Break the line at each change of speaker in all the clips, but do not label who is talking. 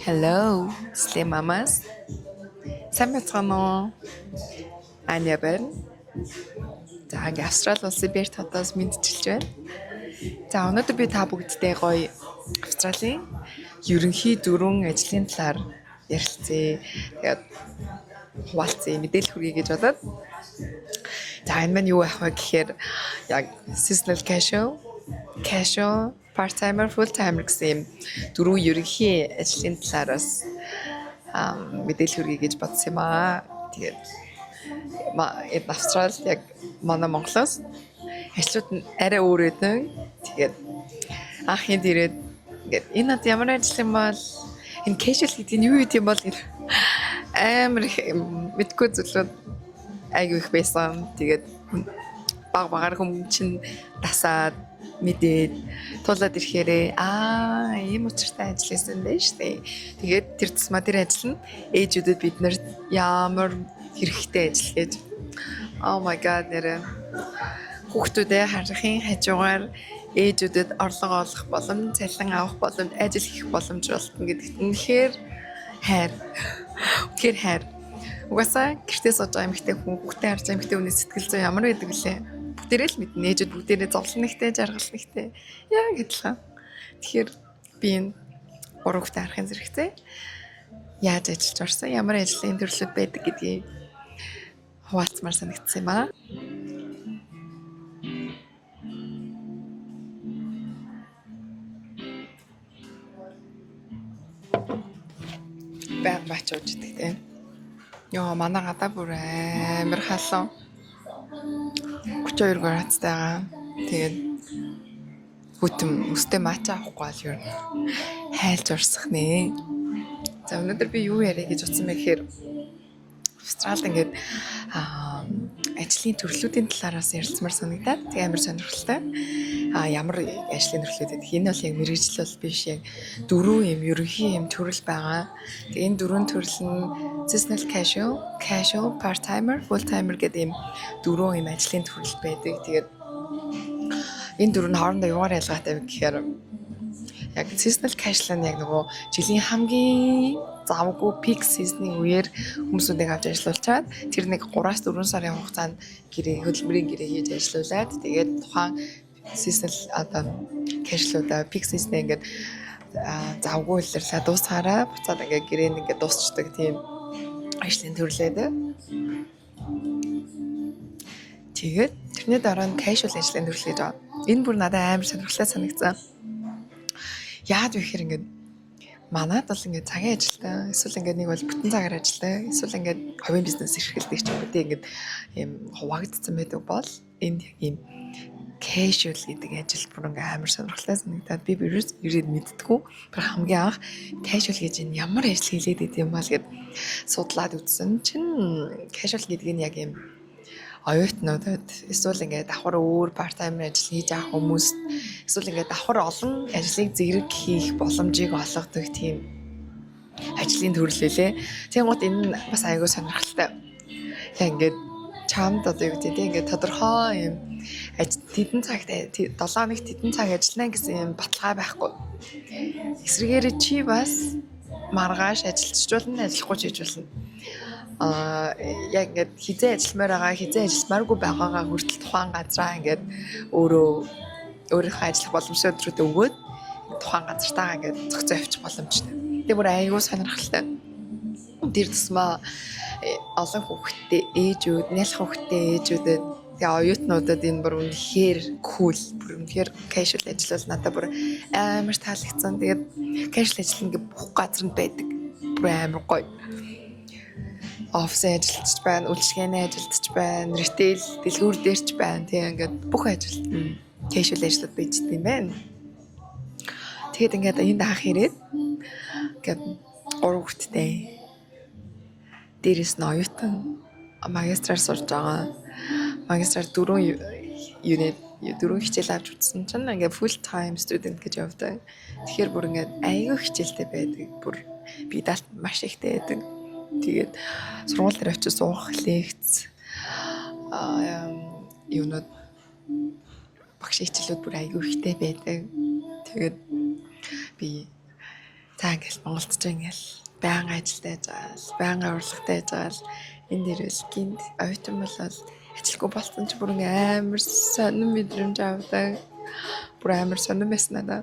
Hello, Slim Mamas. Сайн байна уу? Аня байна. За ингээ Австрали улсын Перт хотоос мэдчилж байна. За өнөөдөр би та бүгдтэй гоё Австралийн ерөнхий дөрвөн ажлын талаар ярилцъя. Тэгээд хуваалцъя, мэдээлэл хүргэе гэж бодоод. За энэ маань юу байх вэ гэхээр яг seasonal casual, part-timer, full-timer гэсэн юм дөрвөн ерөнхий ажлын талаар бас мэдээлэл хүргэе гэж бодсон юм аа. Тэгээд энэ Австралид яг манай Монголоос ажлууд нь арай өөр байдаг. Тэгээд анх энд ирээд ингээд энэ над ямар ажил юм бол энэ casual гэдэг нь юу гэдэг юм бол амар мэдгүй зүйлүүд айгүй их байсан. Тэгээд багаар хүмүүс чинь дасаад мэдээд тулаад ирэхээрээ ийм учиртай ажил хийсэн дээ штэ. Тэгээд тэр тусмаа тэр ажил нь ээжүүдэд бид нарт ямар хэрэгтэй ажил гэж oh my god нэрэ хүүхдүүдээ харахын хажуугаар ээжүүдэд орлого олох боломж, цалин авах боломж, ажил хийх боломж болтон гэдэгт үнэхээр хайр. Угаасаа гэртээ сууж байгаа эмэгтэй хүн хүүхдээ харж байгаа эмэгтэй хүний сэтгэл зүй ямар байдаг вүлээ? Бүгдээрээ л мэднэ. Ээжүүд бүгдээрээ зовлон нэгтэй, жаргал нэгтэй. Яг адилхан. Тэгэхээр би энэ гурав хүүхдээ харахын зэрэгцээ яаж ажиллаж орсон, ямар ажлын төрлүүд байдаг гэдгийг хуваалцмаар санагдсан юм аа. Баян бач ууж идэг тийм. Йоо манай гадаа бүр амар халуун 32 градустайгаа. Тэгээд хүтэн өстэй мач авахгүй бол юу хайлж урсах нэ. За өнөөдөр би юу яриа гэж утсан бэ гэхээр Австралид ингээд ажлын төрлүүдийн талаараас ярилцмаар санагдаад тэг амар сонирхолтой. Ямар ажлын төрлүүд гэдэг. Энэ бол яг мэргэжил бол биш яг дөрвөн юм ерөнхий юм төрөл байгаа. Тэг энэ дөрвөн төрөл нь seasonal casual, part-timer, full-timer гэдэг юм дөрвөн юм ажлын төрөл байдаг. Тэгээд энэ дөрөв нь хоорондоо юугаар ялгаатай вэ гэхээр яг seasonal casual нь яг нөгөө жилийн хамгийн завгүй peak season-ийн үеэр хүмүүсүүдийг авч ажиллуулчаад тэр нэг 3-4 сарын хугацаанд хөдөлмөрийн гэрээ хийж ажиллуулад тэгээд тухайн seasonal casual-уудаа peak season ингээд завгүй үйлрэлээ дуусгаараа буцаад ингээд гэрээнд ингээд дуусчдаг тийм ажлын төрлөөд. Тэгээд тэрний дараа нь casual ажлын төрөл гэж байна. Энэ бүр надад амар сонирхолтой санагдсан. Яад вэ гэхээр ингээд манайд бол ингээд цагийн ажилтай эсвэл ингээд нэг бол бүтэн цагаар ажилладаг эсвэл ингээд хувийн бизнес эрхэлдэг ч юм уу тийм ингээд юм хуваагдсан байдаг бол энд яг юм casual гэдэг ажил бүр ингээд амар сонирхолтой санагдаад би ирээд мэдтгүү. Тэр хамгийн анх casual гэж энэ ямар ажил хийлээд байд юм бол гэд судлаад үзсэн чинь casual гэдэг нь яг юм оюутнуудад эсвэл ингээд давхар өөр part-time ажил хийж байгаа хүмүүс эсвэл ингээд давхар олон ажлыг зэрэг хийх боломжийг олгодог тийм ажлын төрлөлээ. Тэгмээд энэ нь бас аягүй сонирхолтой. Яг ингээд чамд одоо юу гэдэг ингээд тодорхой юм тэдэн цагт 7 хоногт тэдэн цаг ажиллана гэсэн юм баталгаа байхгүй. Эсрэгээр чи бас маргааш ажиллажуулна, ажиллахгүй ч хийж болно. Яг ингээд хизээ ажилламаар байгаа, хизээ ажилламааргүй байгаагаа хүртэл тухайн газраа ингээд өөрийнхөө ажиллах боломжтой өдрүүдэд өгөөд тухайн газартаагаа ингээд зохицоо явчих боломжтой. Тэгээ бүр аягүй сонирхолтой. Тэр тусмаа олон хүүхэдтэй ээжүүд, нялх хүүхэдтэй ээжүүдэд тэгээ оюутнуудад энэ бүр үнэхээр cool, бүр үнэхээр casual ажил бол надад бүр амар таалагдсан. Тэгээд casual ажил ингээд бүх газарт байдаг. Бүр амар гоё. Офис ажилтж байна, үйлчлэгээний ажилтж байна, ритейл дэлгүүр дээрч байна. Тэгээ ингээд бүх ажилт нь casual ажлууд байж байгаа юм байна. Тэгэхэд ингээд энд анх ирээд ингээд 3 хүүхэдтэй дээрээс нь оюутан магистраар сурж байгаа. Магистраар 4 хичээл авч үзсэн чинь ингээд full time student гэж явдаг. Тэгэхээр бүр ингээд аягүй хичээлтэй байдаг. Бүр би даалт маш ихтэй байдаг. Тэгээд сургууль дээр очиж суух лекц юунод багш хичээлүүд бүр аягүй ихтэй байдаг. Тэгээд би За ингээл Монголд ч ингээл байнга ажилдаа яж байгаа л байнга урлагтай яж байгаа л энэ дээрээс гинт оюутан болол ажилгүй болсон ч бүр амар сонир мэдрэмж авдаг. Бүр амар сонир байсан надаа.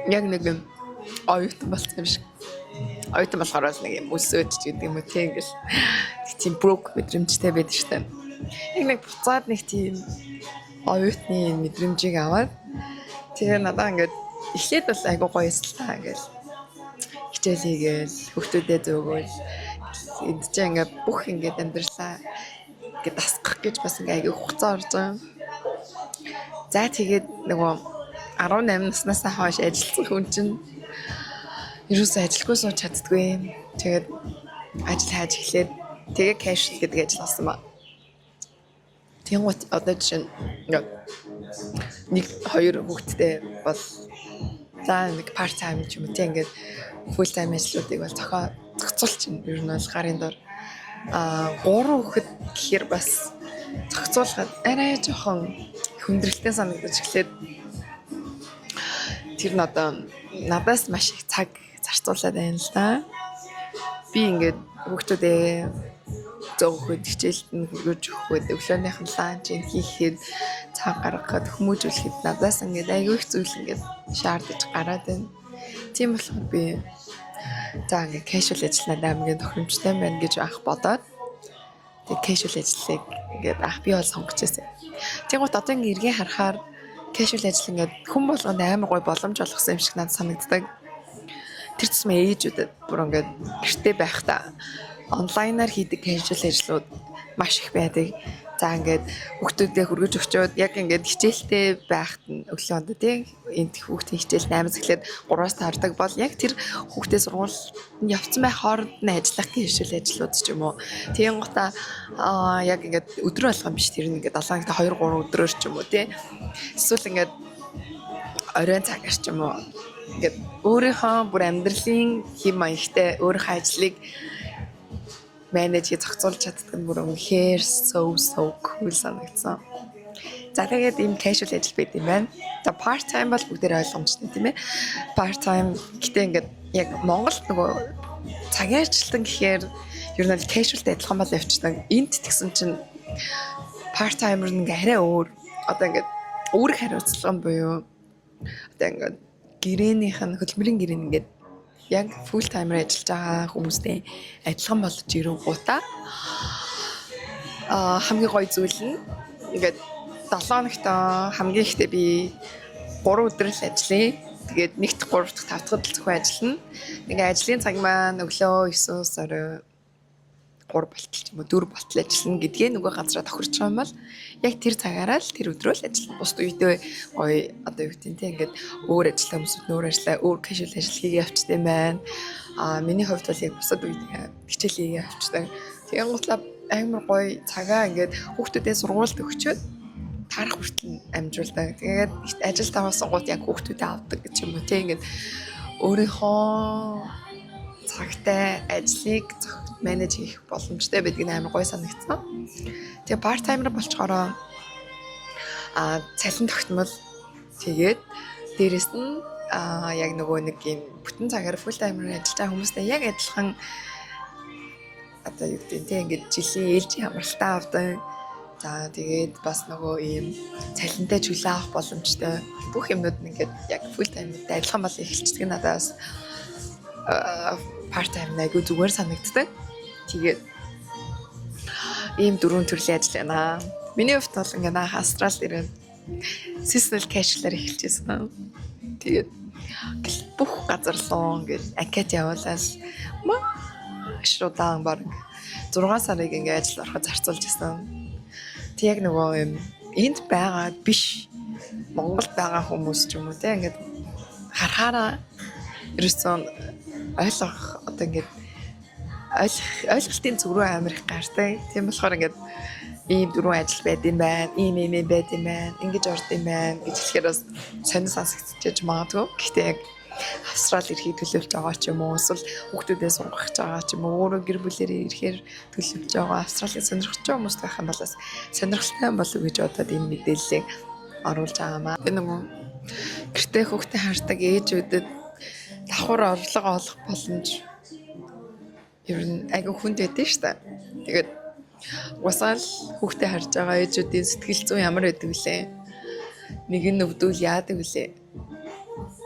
Яг нэг юм оюутан болсон юм шиг. Оюутан болохоор л нэг юм өсөөж гэдэг юм уу тийм ингээл тийм брок мэдрэмжтэй байдаг шүү дээ. Яг нэг буцаад нэг тийм оюутны мэдрэмжийг аваад тэгээ надаа ингээд эхлээд бол айгуу гоё эслээ ингээл хичээл хийгээл хүүхдүүдэд зөөгөөл энд чинь ингээд бүх ингээд амьдралаа ингээд дасгах гэж бас ингээд айгуу хугацаа орж байгаа. За тэгээд нөгөө 18 наснаас хойш ажилласан хүн чинь ерөөсөө ажилгүй сууж чаддгүй. Тэгээд ажил хайж эхлээд тэгээ casual гэдэг ажил авсан ба. Тэнгуут одоо жишээ нэг хоёр хүүхэдтэй бол за нэг part time ч юм уу тийм ингээд full time ажлуудыг бол зохицуулчихна. Ер нь бол гарын дор 3 хүүхэд гэхээр бас зохицуулахад арай жоохон хүндрэлтэй санагдаж эхлээд тэр нь одоо надаас маш их цаг зарцуулаад байна л да. Би ингээд хүүхдүүдээ зөөхөд хичээлд нь хүргэж өгөхөд өглөөнийх нь ланчийг хийхэд цаг гаргахад хүмүүжүүлэхэд надаас ингээд аягүй их зүйл ингээд шаардаж гараад байна. Тийм болохоор би за ингээд casual ажилланаа хамгийн тохиромжтой байна гэж анх бодоод тэг casual ажлыг ингээд би бол сонгож байсан. Тэгвэл одоо ингээд эргээ харахаар casual ажил ингээд хүн болгонд амар гоё боломж олгосон юм шиг надад санагддаг. Тэр тусмаа ээжүүдэд бүр ингээд гэртээ байхдаа онлайнаар хийдэг casual ажлууд маш их байдаг. За ингээд хүүхдүүдээ хүргэж өгчөөд яг ингээд хичээлтэй байхад нь өглөөнд тийм энд хүүхдийн хичээл 8-аас эхлээд 3-аас таардаг бол яг тэр хүүхдээ сургуульд явцсан байх хооронд нь ажиллах casual ажлууд ч юм уу. Тийм гутаа яг ингээд өдөр болгон биш тэр нь ингээд 7-нд 2-3 өдрөөр ч юм уу тийм. Эсвэл ингээд оройн цагаар ч юм уу. Ингээд өөрийнхөө бүр амьдралын хэм маягтай өөрийнхөө ажлыг менежийг зохицуулж чаддаг нь бүр үнэхээр so cool санагдсан. За тэгээд ийм casual ажил байд юм байна. За part time бол бүгдээр ойлгомжтой тийм ээ. Part time гэтээ ингээд яг Монголд нөгөө цагийн ажилтан гэхээр ер нь casual-тэй адилхан бол явчихдаг. Энд тэгсэн чинь part timer нь ингээ арай өөр. Одоо ингээд үүрэг хариуцлага буюу одоо ингээд гэрээнийх нь хөдөлмөрийн гэрээ ингээд яг full timer ажиллаж байгаа хүмүүстэй адилхан болж ирэнгуутаа хамгийн гоё зүйл нь ингээд 7 хоногт хамгийн ихдээ би 3 өдөр л ажиллая. Тэгээд 1-р, 3-р, 5-р зөвхөн ажиллана. Ингээ ажлын цаг маань өглөө 9-өөс орой 3 болтол ч юм уу 4 болтол ажиллана гэдгээ нөгөө газараа тохирч байгаа юм бол яг тэр цагаараа л тэр өдрөө л ажиллана. Бусд үедээ гоё одоо юу гэдэг нь ингээд өөр ажиллах хүмүүсд нөр ажиллаа, өөр casual ажил хийгээ явчихсан юм байна. Миний хувьд бол яг бусад үед хичээл хийгээ явчихсан. Тэгээд гутлаа амар гоё цагаа ингээд хүүхдүүдээ сургуульд өгчөөд тарах хүртэл амжуулдаг. Тэгээд ажил таваасан гут яг хүүхдүүдээ авдаг гэж юм уу тийм ингээд өөрийнхөө цагтай ажлыг менеж хийх боломжтой байдаг нь амар гоё санагдсан. Тэгээ part timer болчоороо цалин тогтмол тэгээд дээрэс нь яг нөгөө нэг юм бүтэн цагаар full timer ажиллаж байгаа хүмүүстэй яг адилхан одоо юу гэдэг нь тийм ингээд жилийн ээлжийн амралтаа авдаг. За тэгээд бас нөгөө ийм цалинтай чөлөө авах боломжтой бүх юмнууд нь ингээд яг full timer-тэй адилхан бол эхэлчихдэг надад бас part time айгу зүгээр санагддаг. Тэгээд ийм 4 төрлийн ажил байна. Миний хувьд бол ингээд анх Австрал ирээд seasonal casual-аар эхэлжсэн. Тэгээд бүх газар руу ингээд акад явуулаад маш удаан баг 6 сарыг ингээд ажил ороход зарцуулж ирсэн. Тэг яг нөгөө юм энд байгаа биш Монголд байгаа хүмүүс ч юм уу те ингээд харахаараа ерөөсөн ойлгох одоо ингээд ойлголтын зүг рүү амар их гартай. Тийм болохоор ингээд ийм 4 ажил байд юм байна, ийм байд юм байна, ингэж орд юм байна гэж хэлэхээр бас сонир сонсогдчихэж магадгүй. Гэхдээ яг Австрал ирэхийг төлөвлөж байгаа ч юм уу, эсвэл хүүхдүүдээ сургах гэж байгаа ч юм уу, өөрөө гэр бүлээрээ ирэхээр төлөвлөж байгаа Австралыг сонирхож байгаа хүмүүс байх юм бол бас сонирхолтой болов гэж бодоод энэ мэдээллийг оруулж байгаамаа. Энэ нөгөө Гэртээ хүүхдээ хардаг ээжүүдэд давхар орлого олох боломж ер нь айгүй хүнд байдсан шүү дээ. Тэгээд уусаал хүүхдээ харж байгаа ээжүүдийн сэтгэл зүйн ямар байдаг вүлээ? Нэг нь өвдвөл яадаг вүлээ?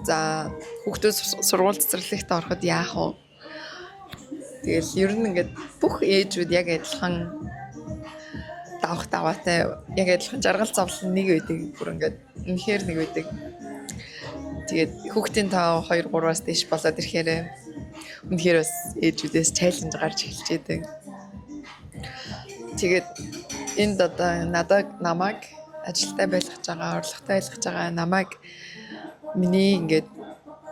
За хүүхдүүд сургууль цэцэрлэгт ороход яах вэ? Тэгэл ер нь ингээд бүх ээжүүд яг адилхан давах даваатай яг адилхан жаргал зовлон нэг байдаг. Бүр ингээд үнэхээр нэг байдаг. Тэгээд хүүхдийн тав 2 3-аас дээш болоод ирэхээр үнэхээр бас ээжүүдээс чаленж гарч эхэлж байдаг. Тэгээд энд одоо намайг ажилтай байлгаж байгаа, орлоготой байлгаж байгаа намайг миний ингээд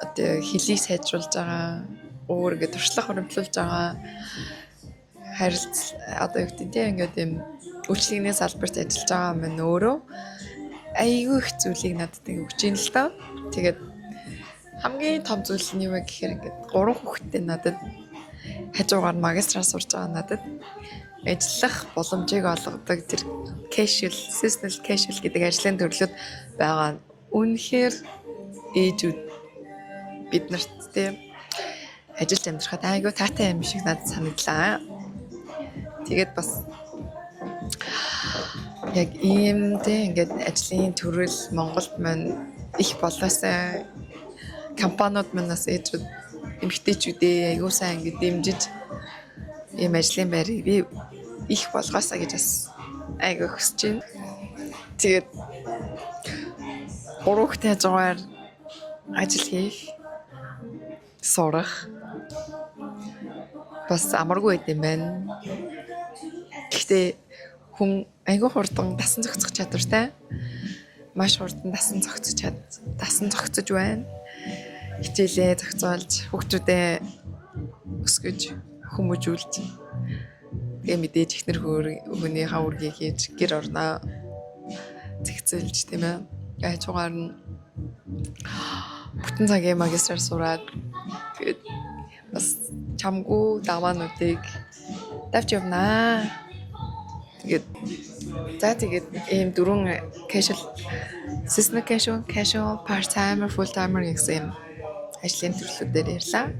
одоо хэлийг сайжруулж байгаа, өөр ингээд туршлага хөрөмтлүүлж байгаа одоо юу гэдэг тийм ингээд юм үйлчлэгний салбарт ажиллаж байгаа маань өөрөө айгүй их зүйлийг надад өгч ийн л доо. Тэгээд хамгийн том зүйл нь юу вэ гэхээр ингээд 3 хүүхэдтэй надад хажуугаар магистраар сурж байгаа надад ажиллах боломжийг олгодог тэр seasonal casual гэдэг ажлын төрлөд байгаа. Үнэхээр ээжүүд бид нарт тийм ажиллаж амьдрахад айгүй таатай юм шиг надад санагдлаа. Тэгээд бас яг ийм тийм ингээд ажлын төрөл Монголд маань их болоосаа компаниуд манаас ээжүүд эмэгтэйчүүдээ айгүй сайн ингээд дэмжиж ийм ажлын байрыг би их болгоосаа гэж бас айгүй хүсэж байна. Тэгээд 3 хүүхдээ хажуугаар ажил хийх, сурах бас амаргүй байд юм байна. Гэхдээ хүн айгүй хурдан дасан зохицох чадвартай. Маш хурдан дасан зохицож байна. Хичээлээ зохицуулж, хүүхдүүдээ өсгөж, хүмүүжүүлж. Тэгээ мэдээж ихнэр хүний хаврыг хийж гэр орноо зэгцэлж тийм ээ. Хажуугаар нь бүтэн цагийн магистраар сураад тэгээд бас чамгүй даваануудыг давж явнаа. Тэгээд ийм 4 seasonal casual, part-timer, full-timer гэсэн ажлын төрлүүдээр ярьлаа.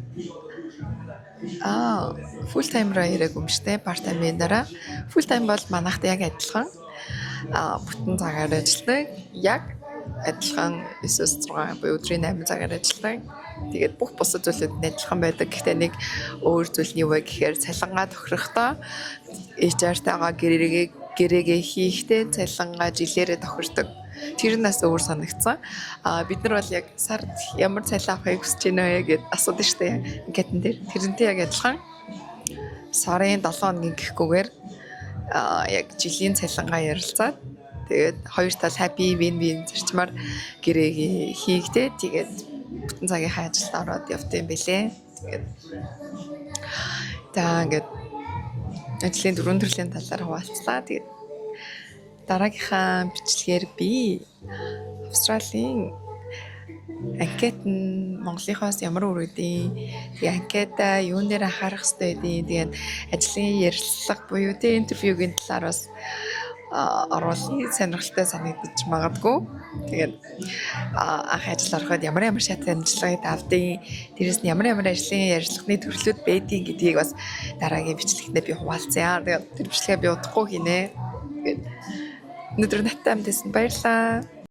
Full-timer яриаг өмштэй, part-time-ийн дараа. Full-time бол манайхд яг адилхан. Бүтэн цагаар ажилладаг. Яг адилхан 9-6 буюу өдрийн 8 цагаар ажилладаг. Тэгээд бүх бусад зүйлүүд адилхан байдаг. Гэхдээ нэг өөр зүйл нь юу вэ гэхээр цалингаа тохирохдоо HR-тайгаа гэрээгээ хийхдээ цалингаа жилээрээ тохирдог. Тэр нас өөр санагдсан. Бид нар бол яг сард ямар цалин авахыг хүсэж байна вэ гэд асуудаг штэ. Анкетан дээр. Тэрнтэй яг адилхан. Сарын 7 хоногийн гэхгүйгээр яг жилийн цалингаа ярилцаад тэгээд хоёр тал happy win-win зарчмаар гэрээгээ хийхдээ тэгээд бүтэн цагийнхаа ажилд ороод явт юм бэлээ. Тэгээд ингээд ажлын 4 төрлийн талаар хуваалцлаа. Тэгээд дараагийнхаа бичлэгээр би Австралийн анкет нь Монголынхоос ямар өөр үдийн тэгээ анкета юун дээр анхаарах хэрэгтэй байдیں۔ Тэгээд ажлын ярилцлага буюу тэ интервьюгийн талаар бас оруулах сонирхолтой санагдаж магадгүй. Тэгээд анх ажил ороход ямар шат амжилтыг авдیں۔ Дээрээс нь ямар ажлын ярилцлагын төрлүүд байдیں гэдгийг бас дараагийн бичлэгтээ би хуваалцъя. Тэгээд тэр бичлэгээ би удахгүй хийнэ. Тэгээд өнөөдөр надтай хамт байсан баярлалаа.